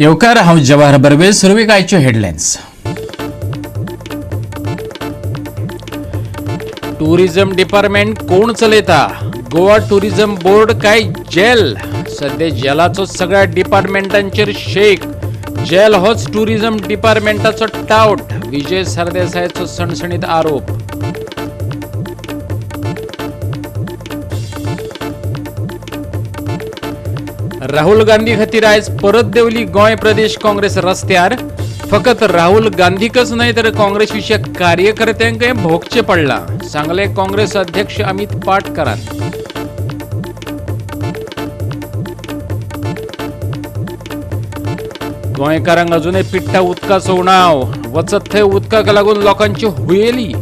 येवकार हांव जवाहर बर्वे. सुरवेक आयच्यो हेडलायन्स. टुरिझम डिपार्टमेंट कोण चलयता? गोवा टुरिझम बोर्ड काय जेल? सध्या जेलाचो सगळ्या डिपार्टमेंटांचेर शेक. जेल होच टुरिझम डिपार्टमेंटाचो टावट. विजय सरदेसायचो सणसणीत आरोप. राहुल गांधी खातीर आयज परत देवली गोंय प्रदेश काँग्रेस रस्त्यार. फकत राहुल गांधीकच न्हय तर काँग्रेस विशयक कार्यकर्त्यांकय भोगचें पडलां, सांगले काँग्रेस अध्यक्ष अमित पाटकरान. गोंयकारांक अजूनय पिट्टा उदकाचो उणाव. वचत थंय उदकाक लागून लोकांची हुयेली.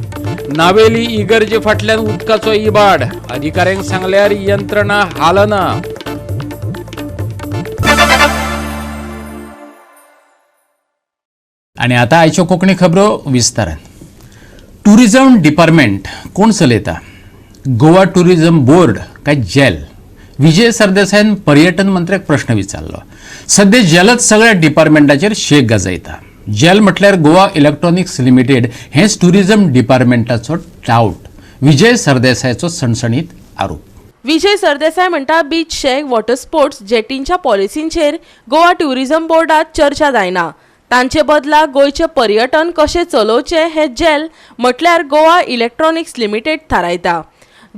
नावेली इगर्जे फाटल्यान उदकाचो इबाड. अधिकाऱ्यांक सांगल्यार यंत्रणा हालना. आणि आता आयच्यो कोंकणी खबरो विस्तारान. टुरिझम डिपार्टमेंट कोण चलयता? गोवा टुरिझम बोर्ड काय जेल? विजय सरदेसायन पर्यटन मंत्र्याक प्रश्न विचारलो. सध्या जेलच सगळ्या डिपार्टमेंटाचेर शेक गाजयता. जेल म्हटल्यार गोवा इलेक्ट्रॉनिक्स लिमिटेड हेच टुरिझम डिपार्टमेंटाचो टावट. विजय सरदेसायचो सणसणीत आरोप. विजय सरदेसाय म्हणटा बीच शेक, वॉटर स्पोर्ट्स, जेटींच्या पॉलिसींचेर गोवा टुरिझम बोर्डात चर्चा जायना. तांचे बदला गोयचे पर्यटन कशें चलोवचे हे जेल म्हटल्यार गोवा इलेक्ट्रॉनिक्स लिमिटेड थारायता.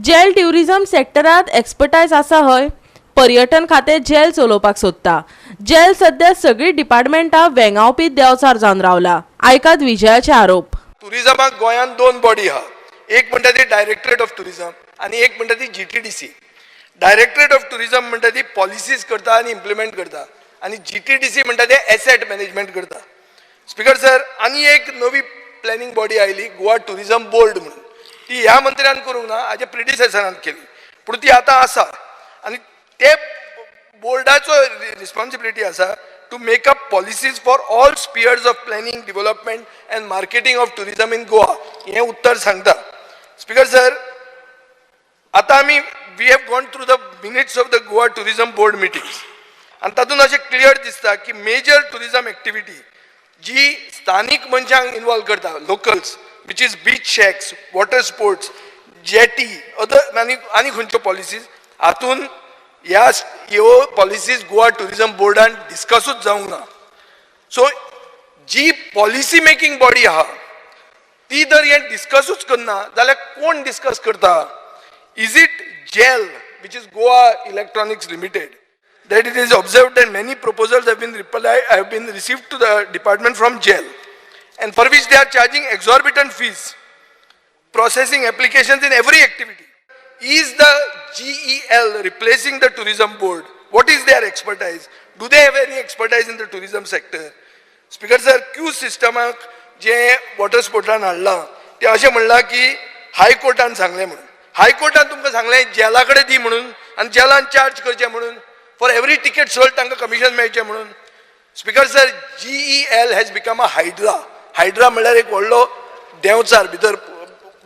जेल टुरिझम सेक्टरांत एक्सपर्टायज आसा हय. पर्यटन खातें जेल चलोवपाक सोदता. जेल सध्या सगळी डिपार्टमेंटां वेंगावपी देंवचार जावन रावला. आयकात विजयाचे आरोप. टुरिझमाक गोंयांत दोन बॉडी आहा. एक म्हणटा ती डायरेक्टरेट ऑफ टुरिझम आनी एक म्हणटा ती GTDC. डायरेक्टरेट ऑफ टुरिझम म्हणटा ती पॉलिसीज करता आनी इम्प्लिमेंट करता आणि GTDC म्हणटा ते एसेट मॅनेजमेंट करता. स्पीकर सर, आनी एक नवी planning body oily, Goa tourism board म्हणून. ती ह्या मंत्र्यान करूंक ना, हाजे प्रिडिसेसरान केली, पूण ती आतां आसा. आनी ते बोर्डाचो रिस्पॉन्सिबिलिटी आसा to make up policies for all spheres of planning, development and marketing of tourism in Goa. हें उत्तर सांगता. स्पीकर सर, आतां आमी we have gone through the minutes of the Goa tourism board meetings. आणि तातूंत अशें क्लियर दिसता की मेजर टुरिझम एक्टिविटी जी स्थानिक मनशांक इन्वॉल्व करता, locals, which is beach shakes, water sports, jetty, other आनी खंयच्यो पॉलिसीज, हातून ह्यो पॉलिसीज गोवा टुरिझम बोर्डान डिस्कसूच जावंक ना. सो जी पॉलिसी मेकिंग बॉडी आहा ती जर हें डिस्कसूच करना जाल्यार कोण डिस्कस करता? Is it GEL, which is Goa electronics Limited? That it is observed that many proposals have been received to the department from jail, and for which they are charging exorbitant fees, processing applications in every activity. Is the GEL replacing the tourism board? What is their expertise? Do they have any expertise in the tourism sector? Speaker sir, Q system जे water स्पोर्टान हाडला ते अशें म्हणला की हायकोर्टान सांगलें म्हणून. हायकोर्टान तुमकां सांगलें जेला कडेन दी म्हणून आनी जेलान चार्ज करचें म्हणून. फॉर एवरी टिकेट सोल्ड तांकां कमिशन मेळचें म्हणून. Speaker sir, GEL has become a hydra. Hydra म्हणल्यार एक व्हडलो देंवचार भितर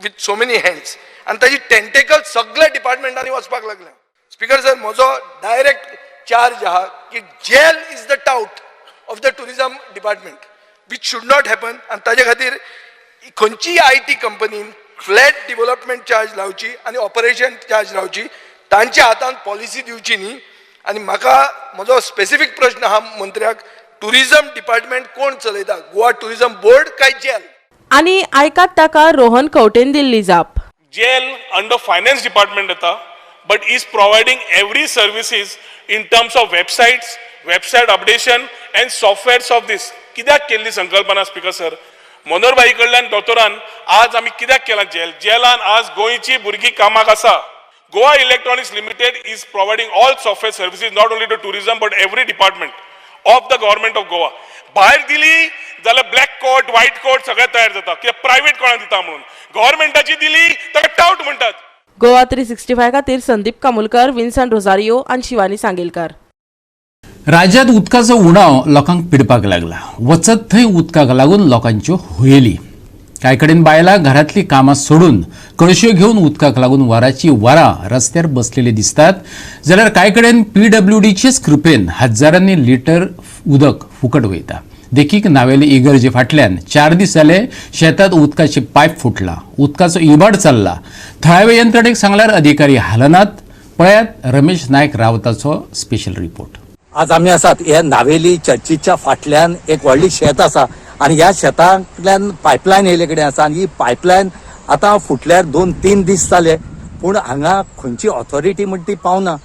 विथ सो मेनी हँड्स, आनी ताजी टेंटेकल सगळ्या डिपार्टमेंटांनी वचपाक लागल्या. स्पीकर सर, म्हजो डायरेक्ट चार्ज आहा की GEL is the tout of the tourism department, which should not happen. आनी ताजे खातीर खंयचीय IT कंपनीन फ्लॅट डेव्हलपमेंट चार्ज लावची आनी ऑपरेशन चार्ज लावची, तांच्या हातांत पॉलिसी दिवची न्ही. आणि म्हाका म्हजो स्पेसिफीक प्रश्न हा मंत्र्याक, टुरिझम डिपार्टमेंट कोण चलयता? गोवा टुरिझम बोर्ड काय जेल? आणि आयकात ताका रोहन कवटेन दिल्ली जाप. जेल अंडर फायनान्स डिपार्टमेंट येता, but is providing every services in terms of websites, website updation and softwares of this. कित्याक केल्ली संकल्पना स्पीकर सर? मनोहरबाई कडल्यान दोतोरान आज आमी कित्याक केला जेल? जेलान आज गोंयची भुरगीं कामाक आसा. Goa Electronics Limited is providing all software services not only to tourism but every department of the government of Goa. बाहेर दिली जाल्यार ब्लॅक कोट, व्हाईट कोट सगळे तयार जाता कित्याक प्रायव्हेट कोणाक दिता म्हणून. गव्हर्नमेंटाची दिली ताका टाउट म्हणटात. गोवा 365 खातीर संदीप कामुलकर, विन्सन रोजारियो आनी शिवानी सांगेलकार. राज्यात उदकाचो उणाव लोकांक पिडपाक लागला. वचत थंय उदकाक लागून लोकांच्यो हुयेली. कांय कडेन बायलां घरातली कामां सोडून कळश्यो घेवन उदकाक लागून वराची वरां रस्त्यार बसलेले दिसतात जाल्यार कांय कडेन PWDचेच कृपेन हजारांनी लिटर उदक फुकट वयता. देखीक नावेली इगर्जे फाटल्यान 4 दीस जाले शेतात उदकाची पायप फुटला, उदकाचो इबाड चल्ला. थळाव्या यंत्रणेक सांगल्यार अधिकारी हालनात. पळयात रमेश नायक रावताचो स्पेशल रिपोर्ट. आज आमी आसात हे नावेली चर्चीच्या फाटल्यान एक व्हडली शेत आसा आणि ह्या शेतांतल्यान पायपलायन येयले कडेन आसा आणि ही पायपलायन आतां फुटल्यार 2-3 दीस जाले पूण हांगा खंयची ऑथॉरिटी म्हणटा ती पावना.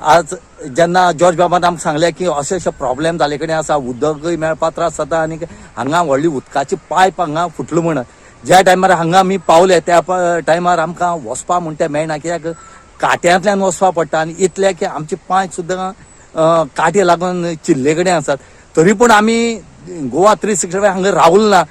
आज जेन्ना जॉर्ज बाबान आमकां सांगलें की अशे प्रॉब्लेम जाले कडेन आसा, उदकय मेळपाक त्रास जाता आनी हांगा व्हडली उदकाची पायप हांगा फुटलो म्हणून ज्या टायमार हांगा आमी पावले त्या टायमार आमकां वचपा म्हणटा तें मेळना, कित्याक काट्यांतल्यान वचपा पडटा आनी इतले की आमचे पांय सुद्दां काटे लागून चिल्ले कडेन आसात. तरी पूण आमी गोवा 365 हांगा रावल ना,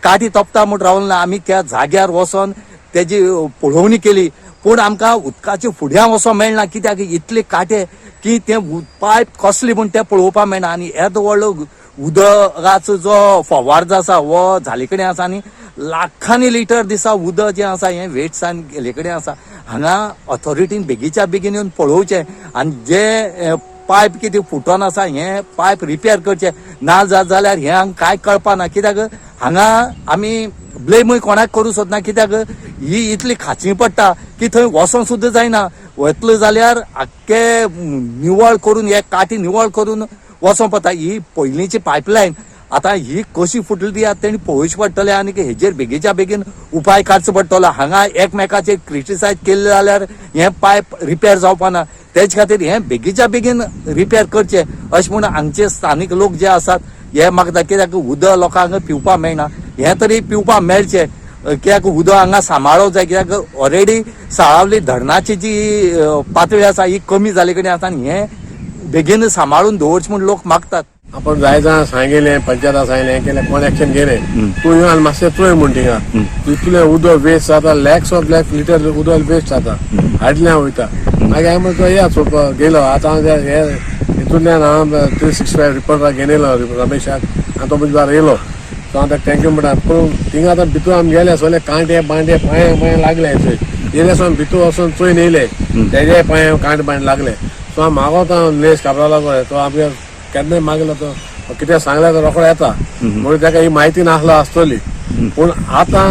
काटी तोपता म्हूण रावल ना. आमी त्या जाग्यार वचोन तेजी पळोवणी केली पूण आमकां उदकाच्या फुड्यान वचोंक मेळना, कित्याक इतले काटे की ते पायप कसली म्हूण तें पळोवपाक मेळना. आनी येदो व्हडलो उदकाचो जो फवार जो आसा वो झाले कडेन आसा आनी लाखांनी लिटर दिसा उदक जें आसा हें वेट्सान गेले कडेन आसा. हांगा ऑथॉरिटीन बेगीच्या बेगीन येवन पळोवचें आनी जे पायप कितें फुटोन आसा हें पायप रिपेर करचें, ना जाल्यार हें हांगा कांय कळपाना. कित्याक हांगा आमी ब्लेमूय कोणाक करूं सोदना, कित्याक ही इतली खाची पडटा की थंय वचोंक सुद्दां जायना. वतलो जाल्यार आख्खे निवळ करून हे काटी निवळ करून वचोंक पडटा. ही पयलींची पायपलायन आतां ही कशी फुटली ती आतां तेणी पळोवची पडटलें आनी हेजेर बेगीच्या बेगीन उपाय काडचो पडटलो. हांगा एकमेकाचेर क्रिटिसायज केले जाल्यार हें पायप रिपेर जावपाना. तेच खातीर हें बेगीच्या बेगीन रिपेर करचें अशें म्हूण हांगचे स्थानीक लोक जे आसात हे मागता, कित्याक उदक लोकांक पिवपाक मेळना. हें तरी पिवपाक मेळचें, कित्याक उदक हांगा सांबाळूंक जाय. कित्याक ऑलरेडी साळावली धरणाची जी पातळी आसा ही कमी जाले कडेन आसा आनी हें बेगीन सांबाळून दवरचें म्हूण लोक मागतात. आपण जायचं सांगितलें, पंचायता सांगितलें, केलें, कोण एक्शन घेयलें. तूं येवन मातशें चोय म्हूण थिंगा इतलें उदक वेस्ट जाता, लॅक्स ऑफ लॅक्स लिटर उदक वेस्ट जाता, हाडल्यान वयता. मागीर हांवें म्हणतो या चोवपाक गेलो. आतां हे हितूंतल्यान हांव 365 रिपोर्टाक घेयलो रमेशाक आनी तो म्हजे बार येयलो. सो हांव ताका थँक्यू म्हणटा. पूण थिंगा आतां भितूर आमी गेले सगळे कांटे बांडे पांय लागले थंय. येयलेसून भितूर वचून चोयन येयले, तेजे पांय कांटे बांडे लागले. सो हांव मागोता निलेश काब्राला तो आमगे केन्नाय मागलो तो कितें सांगल्यार तो रोखडो येता म्हणून ताका ही म्हायती नासलो आसतली. पूण आतां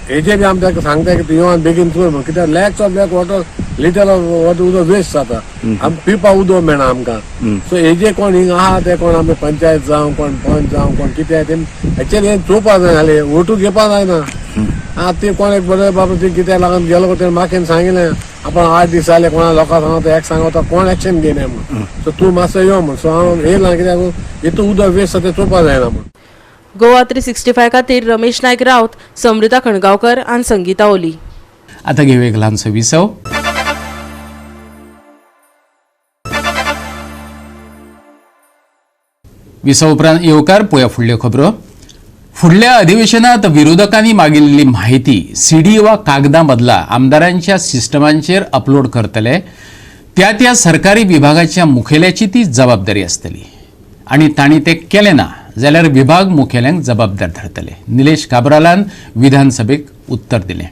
हेजे बी आमी ताका सांगता की तूं येवन बेगीन चोय म्हूण, कित्याक lakhs of lakh water litre of उदक वेस्ट जाता, आमकां पिवपाक उदक मेळना आमकां. सो हेजे कोण हिंगा आहा ते कोण आमी पंचायत जावं कोण पंच जावं कोण कितें तें एक्चुअली हें चोवपाक जाय जालें, ओटू घेवपाक जायना. आतां ती कोण एक बरें बाबा ती कित्याक लागून गेलो तेणें म्हाका सांगिल्लें आपण 8 दीस जाले कोणा लोकांक सांगता एक सांगता कोण एक्शन घेयना म्हूण. सो तूं मातसो यो म्हूण. सो हांव येयलां, कित्याक हितून उदक वेस्ट जाता तें चोवपाक जायना म्हूण. गोवा 365 खातीर रमेश नायक रावत, समृता खणगांवकर आनी संगीता ओली. आतां घेऊ एक ल्हानसो विसव. विसव उपरांत येवकार पळया फुडल्यो खबरो. फुडल्या अधिवेशनात विरोधकांनी मागिल्ली माहिती सीडी वा कागदां बदला आमदारांच्या सिस्टमांचेर अपलोड करतले. त्या सरकारी विभागाच्या मुखेल्याची ती जबाबदारी आसतली आणि तांणी ते केलें ना जाल्यार विभाग मुखेल्यांक जबाबदार धरतले. निलेश काब्रालान विधानसभेक उत्तर दिलें.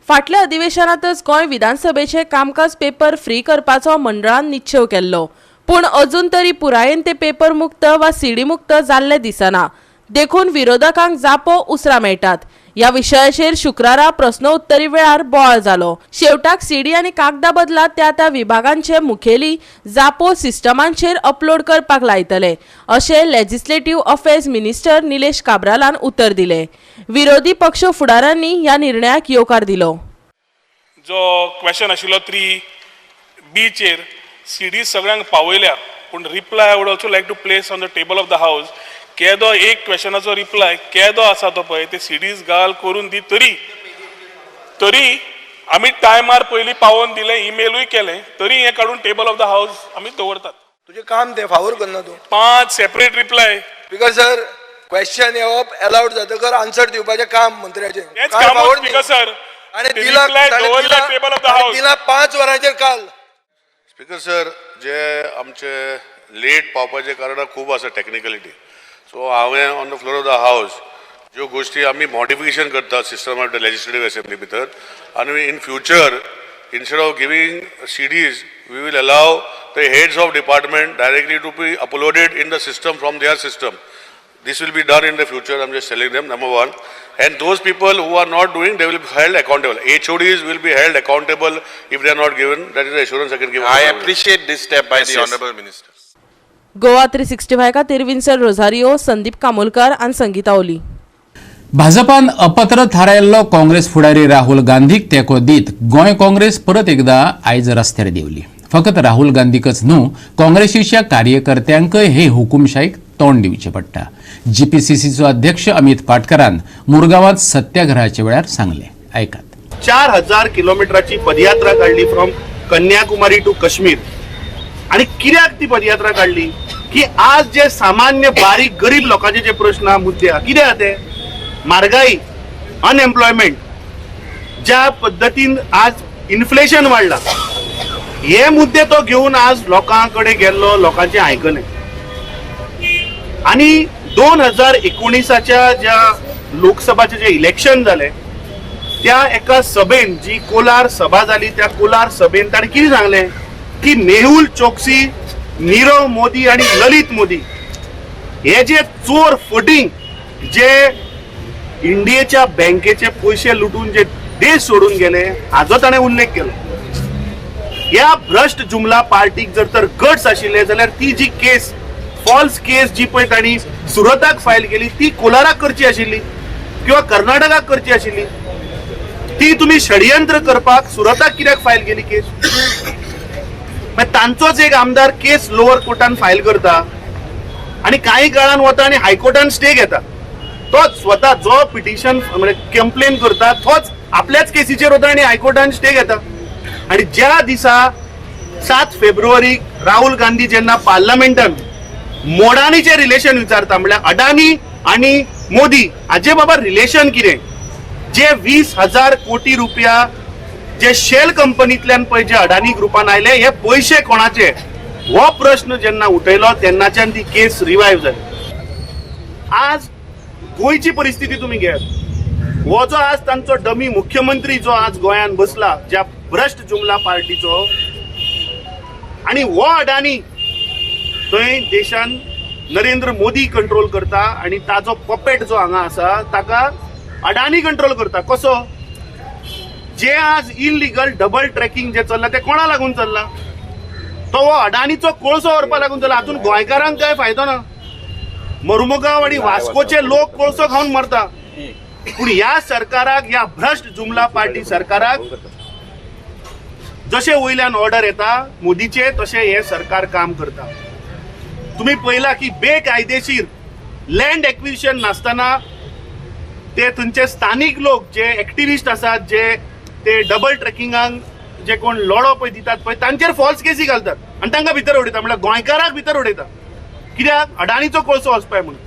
फाटल्या अधिवेशनातच गोंय विधानसभेचे कामकाज पेपर फ्री करपाचो मंडळान निश्चय केल्लो, पूण अजून तरी पुरायेन ते पेपर मुक्त वा सीडी मुक्त जाल्ले दिसना. देखून विरोधकांक जापो उसरा मेळटात. ह्या विशयाचेर शुक्रारा प्रस्न उत्तरी वेळार बोवाळ जालो. शेवटाक सीडी आनी कागदा बदला त्या विभागांचे मुखेली जापो सिस्टमांचेर अपलोड करपाक लायतले अशें लेजिस्लेटिव्ह अफेर्स मिनिस्टर निलेश काब्रालान उतर दिले. विरोधी पक्ष फुडाऱ्यांनी ह्या निर्णयाक येवकार दिलो. जो क्वेश्चन आशिल्लो 3B चेर सीडी सगळ्यांक पावयल्या, पूण reply I would also like to place on the table of the house. केदो एक क्वेश्चनाचो रिप्लाय केदो आसा तो पळय ते सीडीज घाल करून दी, तरी आमी टायमार पयलीं पावोवन दिलें, ईमेलूय केलें, तरी हें काडून टेबल ऑफ द हाऊस आमी दवरतात. तुजें काम तें फावोर करना तूं. 5 separate reply. Speaker sir, question येवप अलाउड जातकर आन्सर दिवपाचें काम मंत्र्याचें. तेच काम स्पीकर सर. आणि ते दिला reply दवरला टेबल ऑफ द हाऊस. दिला 5 वरांचेर काल. स्पीकर सर, जे आमचे लेट पावपाचे कारण खूब आसा टेक्निकलिटी. सो हांवें on the floor of the house ज्यो गोष्टी आम्ही मॉडिफिकेशन करतात system of the legislative assembly भितर आणि in future instead of giving CDs, we will allow the heads of department directly to be uploaded in the system from their system. This will be done in the future, I'm just telling them, number one. And those people who are not doing, they will be held accountable. HODs will be held accountable if they are not given. That is the assurance I can give. I appreciate this step by the Honorable Minister. Goa 365 खातीर विन्सर रोझारियो, संदीप कामोलकर आनी संगीता ओली. भाजपान अपात्र थारायल्लो काँग्रेस फुडारी राहुल गांधीक तेंको दीत गोंय काँग्रेस परत एकदा आयज रस्त्यार देवली. फकत राहुल गांधीकच न्हू, काँग्रेसीच्या कार्यकर्त्यांकय हे हुकुमशाहीक तोंड दिवचें पडटा. जीपीसीसीचो अध्यक्ष अमित पाटकरान मुरगांवांत सत्याग्रहाच्या वेळार सांगलें. ऐकात. 4000 किलोमिटराची पदयात्रा काढली फ्रॉम कन्याकुमारी टू काश्मीर. आणि कित्याक ती पदयात्रा काढली की आज जे सामान्य बारीक गरीब लोकांचे जे प्रश्न मुद्दे आहा, कितें आहा ते म्हारगाई, अनएम्प्लॉयमेंट, ज्या पद्धतीन आज इन्फ्लेशन वाढला, हे मुद्दे तो घेऊन आज लोकांकडे गेल्लो, लोकांचे आयकले. आणि 2019च्या ज्या लोकसभाचे जे इलेक्शन जाले त्या एका सभेन, जी कोलार सभा जाली, त्या कोलार सभेन ताणें कितें सांगलें की मेहुल चोक्सी, नीरव मोदी आणि ललित मोदी हे जे चोर फटींग जे इंडियेच्या बँकेचे पैसे लुटून जे देश सोडून गेले, हाचो ताणें उल्लेख केलो. ह्या भ्रष्ट जुमला पार्टीक जर तर गट्स आशिल्ले जाल्यार ती जी केस, फॉल्स केस जी पळय तांणी सुरताक फायल केली, ती कोलाराक करची आशिल्ली किंवा कर्नाटकाक करची आशिल्ली. ती तुम्ही षडयंत्र करपाक सुरताक कित्याक फायल केली केस? तांचोच एक आमदार केस लोअर कोर्टान फायल करता आणि काही काळान वता आणि हायकोर्टान स्टे घेता. तोच स्वतः जो पिटिशन म्हणजे कंप्लेन करता तोच आपल्याच केसीचेर वता आणि हायकोर्टान स्टे घेता. आणि ज्या दिसा 7 फेब्रुवारीक राहुल गांधी जेन्ना पार्लमेंटान मोडानीचे रिलेशन विचारता, म्हळ्यार अडानी आणि मोदी हाचे बाबा रिलेशन कितें, जे 20,000 कोटी रुपया जे शेल कंपनींतल्यान पळय जे अडानी ग्रुपान आयले, हे पैसे कोणाचे, हो प्रश्न जेन्ना उठयलो तेन्नाच्यान ती केस रिवायव जाली. आज गोंयची परिस्थिती तुम्ही घेयात, हो जो आज तांचो डमी मुख्यमंत्री जो आज गोंयान बसला, ज्या भ्रष्ट जुमला पार्टीचो, आणि हो अडानी थंय देशान नरेंद्र मोदी कंट्रोल करता आणि ताजो पपेट जो हांगा आसा ताका अडानी कंट्रोल करता. कसो? जे आज इलिगल डबल ट्रॅकिंग जे चल्ला ते कोणा लागून चल्ला? तो हो अडानीचो कोळसो व्हरपा लागून चल्ला. हातून गोंयकारांक काय फायदो ना. मरुमगांव आणि वास्कोचे लोक कोळसो खाऊन मरता. पूण ह्या सरकाराक, ह्या भ्रष्ट जुमला पार्टी सरकाराक जशे वयल्यान ऑर्डर येता मोदीचे, तशे हे सरकार काम करता. तुम्ही पळयला की बेकायदेशीर लँड एक्विजिशन नासतना ते थंयचे स्थानिक लोक जे एक्टिविस्ट आसात, जे ते डबल ट्रॅकिंगाक जे कोण लढो पळय दितात पळय, तांचेर फॉल्स केसी घालतात आणि तांकां भितर उडयता. म्हळ्यार गोंयकाराक भितर उडयता. कित्याक? अडानीचो कोळसो वचपाय म्हणून.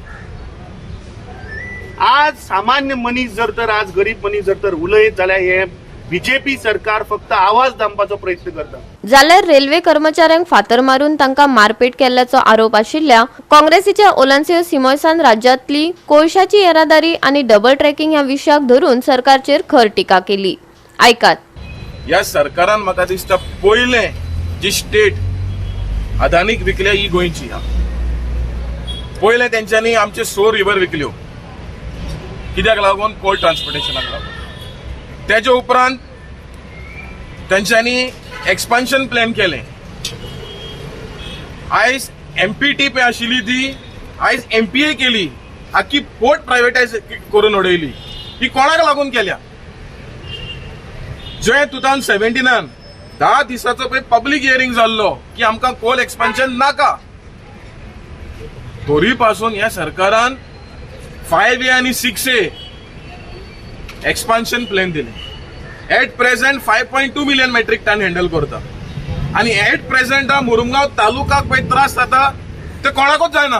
आज सामान्य मनीस जर तर, आज गरीब मनीस जर तर उलयत जाल्यार हे बीजेपी सरकार फक्त आवाज दामपाचो प्रयत्न करता. जाल्यार रेल्वे कर्मचाऱ्यांक फातर मारून तांकां मारपेट केल्ल्याचो आरोप आशिल्ल्या काँग्रेसीच्या ओलांसियो सिमोयसान राज्यांतली कोळशाची येरादारी आनी डबल ट्रॅकिंग ह्या विशयाक धरून सरकारचेर खर टिका केली. ऐकात. ह्या सरकारान म्हाका दिसता पयले जी स्टेट अदानीक विकल्या ही गोंयची. पयले तेंच्यांनी आमचे 6 रिवर विकल्यो. कित्याक लागून? कोल ट्रान्सपोर्टेशनाक लागून. तेजे उपरांत तेंच्यांनी एक्सपान्शन प्लॅन केले. आयज एमपीटीपी आशिल्ली ती आयज एमपीए केली. आख्खी पोर्ट प्रायवेटायज करून उडयली. ही कोणाक लागून केल्या? जे 2017 10 दिसाचो पळय पब्लीक हियरिंग जाल्लो की आमकां कोल एक्सपान्शन नाका. तरी पासून ह्या सरकारान 5A आणि 6A एक्सपान्शन प्लॅन दिले. At present 5.2 million metric tonne handle करता. आणि एट प्रेझेंट मुरुमगांव तालुकाक पळय त्रास जाता ते कोणाकूच जायना.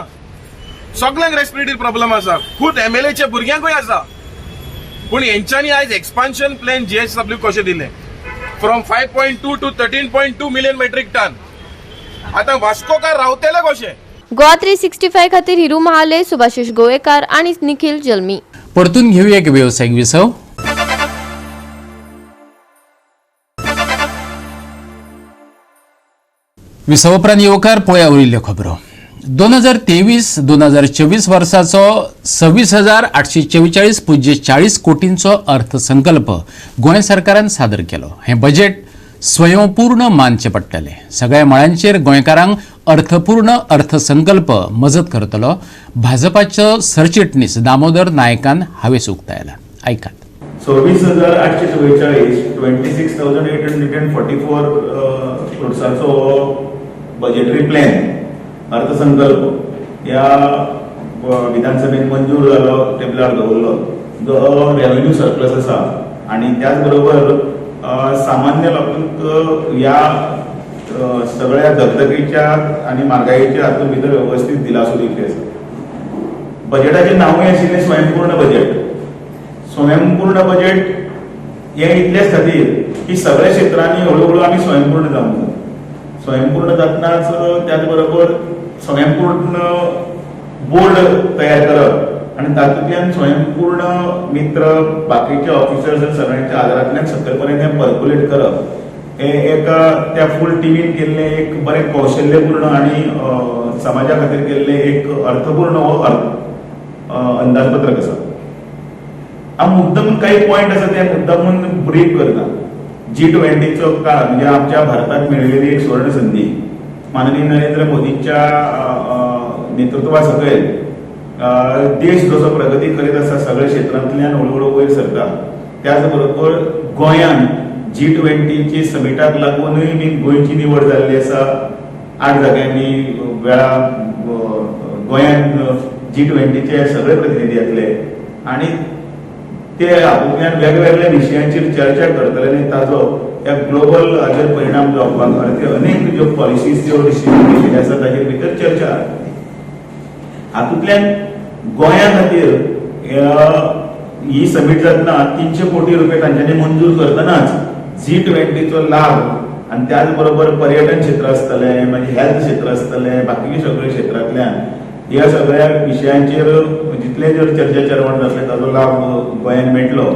सगळ्यांक रेस्पिरेटरी प्रॉब्लेम आसा. खूद MLAचे भुरग्यांकूय आसा. पूण हेंच्यांनी आयज एक्सपान्शन प्लॅन GSW कशें दिले, from 5.2 to 13.2 million metric tonne. आता वास्कोकार रावतले कशे? गोवा 365 खातीर हिरू महाले, सुभाशीष गोवेकार आणि निखिल जल्मी. परतून घेऊया एक व्यावसायिक विसव. विसव उपरांत येवकार पळया उरिल्ल्यो खबरो. 2023-2024 वर्साचो 26,844.40 कोटींचो अर्थसंकल्प गोंय सरकारान सादर केलो. हे बजेट स्वयंपूर्ण मानचे पडटले. सगळ्या मळांचेर गोंयकारांक अर्थपूर्ण अर्थसंकल्प मजत करतलो. भाजपाचो सरचिटणीस दामोदर नायकान हावेस उक्तायला. ऐकात. 26,844 26,844 क्रोड्साचो बजेटरी प्लॅन अर्थसंकल्प ह्या विधानसभेत मंजूर जालो, टेबलार दवरलो, जो रेव्हेन्यू सरप्लस आसा आणि त्याच बरोबर सामान्य लोकांक ह्या सगळ्या धगधगीच्या आणि म्हारगायेच्या हातूंत भितर व्यवस्थीत दिलासो दिवची आसा. बजेटाचें नांवूय आशिल्लें स्वयंपूर्ण बजेट. स्वयंपूर्ण बजेट हे इतलेच खातीर की सगळ्या क्षेत्रांनी हळूहळू आमी स्वयंपूर्ण जावंक जाय. स्वयंपूर्ण जातनाच त्याच बरोबर स्वयंपूर्ण बोर्ड तयार करप आणि तातूंतल्यान स्वयंपूर्ण मित्र बाकीचे ऑफिसर्स आनी सगळ्यांच्या आदारांतल्यान सकयल पर्यंत हें पर्क्युलेट करप हे एका त्या फूल टिमीन केल्लें एक बरें कौशल्यपूर्ण आनी समाजा खातीर केल्लें एक अर्थपूर्ण हो अंदाजपत्रक आसा. हांव मुद्दम काही पॉयंट आसा ते मुद्दामून ब्रीफ करता. G20चो काळ म्हणजे आमच्या भारताक मेळिल्ली एक सुवर्ण संधी. माननीय नरेंद्र मोदींच्या नेतृत्वा सकयल देश जसो प्रगती करीत आसा, सगळ्या क्षेत्रांतल्यान हळूहळू वयर सरता, त्याच बरोबर गोंयान G20ची समिटाक लागूनय बी गोंयची निवड जाल्ली आसा. 8 जाग्यांनी वेळा गोंयान G20चे सगळे प्रतिनिधी येतले आणि ते हातूंतल्यान वेगवेगळ्या विशयांचेर चर्चा करतले आनी ताजो ह्या ग्लोबल हाजेर परिणाम जावपाक खातीर अनेक ज्यो पॉलिसीज ज्यो डिसिजन घेतिल्ले आसा ताजेर भितर चर्चा हातूंतल्यान गोंया खातीर ही समीट जातना 300 कोटी रुपये तांच्यांनी मंजूर करतनाच G20चो लाभ आनी त्याच बरोबर पर्यटन क्षेत्र आसतलें, मागीर हेल्थ क्षेत्र आसतलें, बाकीच्या सगळ्या क्षेत्रांतल्यान ह्या सगळ्या विशयांचेर जितले जर चर्चा चर्वण जातले ताजो लाभ गोंयान मेळटलो.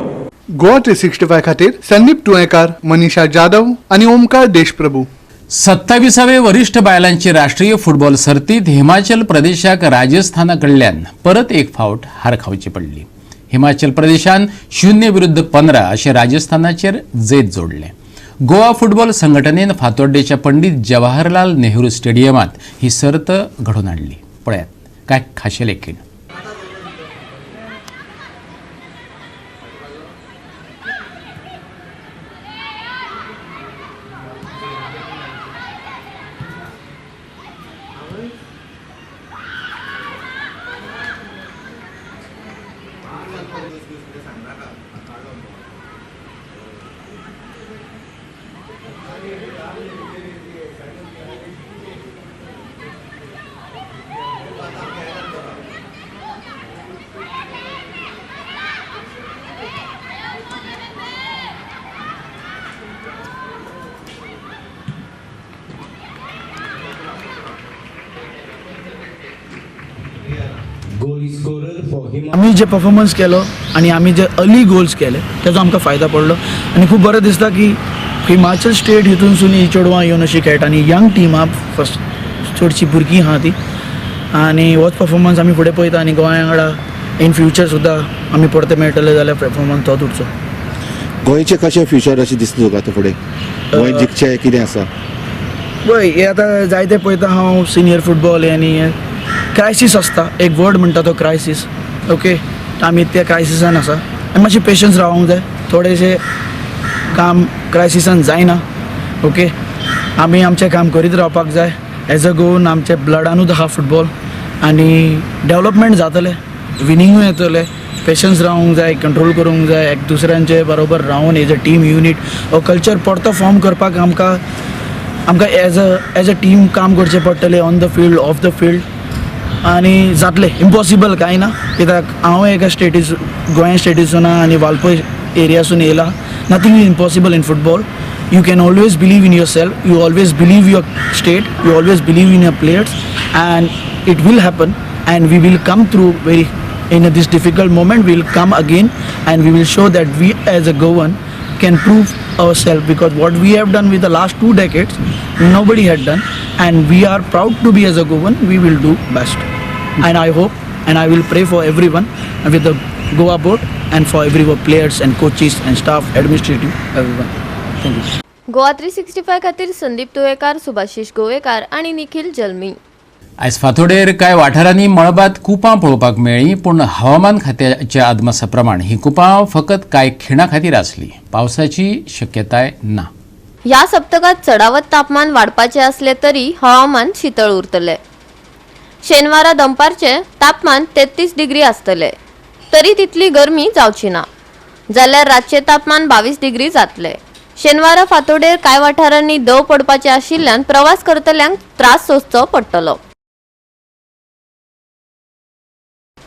गोवा 365 खातीर संदीप तुळेकार, मनीषा जाधव आणि ओमकार देशप्रभू. 27वे वरिष्ठ बायलांची राष्ट्रीय फुटबॉल सर्तीत हिमाचल प्रदेशाक राजस्थानाकडल्यान परत एक फावट हार खावची पडली. हिमाचल प्रदेशान 0-15 अशें राजस्थानाचेर जैत जोडले. गोवा फुटबॉल संघटनेन फातोड्डेच्या पंडीत जवाहरलाल नेहरू स्टेडियमात ही सर्त घडोवन हाडली. पळयात काय खाशेल एकीण. आम्ही जे परफॉर्मन्स केलो आणि आम्ही जे अर्ली गोल्स केले त्याचो आमकां फायदा पडलो आणि खूब बरें दिसता की हिमाचल स्टेट हितूनसून ही चेडवां येवन अशी खेळटा आणि यंग टीम हा फस्ट चडशीं भुरगीं आहा ती आणि होच परफॉर्मन्स आमी फुडें पळयता आणि गोंया वांगडा इन फ्युचर सुद्दां आमी परते मेळटले जाल्यार परफॉर्मन्स तोच उरचो. गोंयचें कशें फ्युचर अशें दिसता तुका आतां फुडें? गोंय जिखचें कितें आसा? पळय हे आतां जायते पळयता हांव सिनियर फुटबॉल आनी क्रायसीस आसता, एक वर्ड म्हणटा तो क्रायसीस. ओके, आमी त्या क्रायसिसान आसा आनी मातशें पेशन्स रावूंक जाय. थोडेशें काम क्रायसिसान जायना. ओके, आमी आमचें काम करीत रावपाक जाय. एज अ गोवन आमच्या ब्लडानूच आहा फुटबॉल आनी डेवलपमेंट जातलें, विनिंगूय येतलें. पेशन्स रावूंक जाय, कंट्रोल करूंक जाय, एक दुसऱ्यांचे बरोबर Ravan as a team unit हो कल्चर परतो फॉर्म करपाक आमकां एज अ टीम काम करचें पडटलें on the field, of the field. आनी जातलें, इम्पॉसिबल कांय ना. कित्याक हांव एका गोंया स्टेटीसून आनी वालपय एरियासून येयला. Nothing is impossible in football. You can always believe in yourself, you always believe your state, you always believe in your players, and it will happen and we will come through very in this difficult moment we will come again and we will show that we as a Goan can prove ourselves, because what we have done with the last 2 decades nobody had done, and we are proud to be as a Goan. We will do best, and I hope and I will pray for everyone with the Goa board and for everyone, players and coaches and staff, administrative, everyone. Thank you. Goa 365 खातीर संदीप तुळेकार, सुभाशीश गोवेकार आणि निखिल जल्मी. आयज फांतोडेर कांय वाठारांनी मळबात कुपां पळोवपाक मेळ्ळीं, पूण हवामान खात्याच्या अदमासा प्रमाण ही कुपां फकत कांय खिणां खातीर आसली. पावसाची शक्यताय ना. ह्या सप्तकात चढावत तापमान वाडपाचे असले तरी हवामान शीतळ उरतले. शेनवारा दनपारचे तापमान 33 डिग्री आसतले, तरी तितली गरमी जावची ना. जाल्यार रातचे तापमान 22 डिग्री जातले. शेनवारा फांतोडेर कांय वाठारांनी दव पडपाचे आशिल्ल्यान प्रवास करतल्यांक त्रास सोंसचो पडटलो.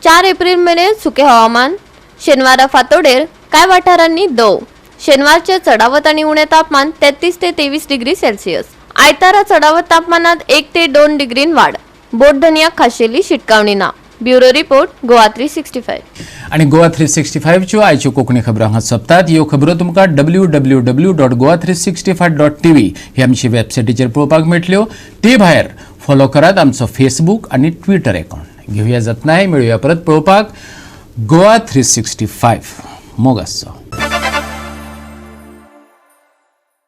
4 एप्रिल मेरेन सुके हवामान. शेनवारा फांतोडेर कांय वाठारांनी दव. शेनवारचे चढावत आणि उणे तापमान 33 ते 23 डिग्री सेल्सियस. आयतारा चढावत तापमानात 1 ते 2 डिग्रीन वाढ. बोट धनियाक खाशेली शिटकावणी ना. Bureau report, Goa 365. आणि गोवा 365 च्यो आयच्यो कोंकणी खबरो हांगा सोंपतात. ह्यो खबरो तुमकां www.goa365.tv ही आमची वेबसायटीचेर पळोवपाक मेळटल्यो. ते भायर फॉलो करात आमचो फेसबूक आणि ट्विटर अकाउंट. घेवया जतनाय, मेळुया परत पळोवपाक. गोवा 365 मोग आसचो.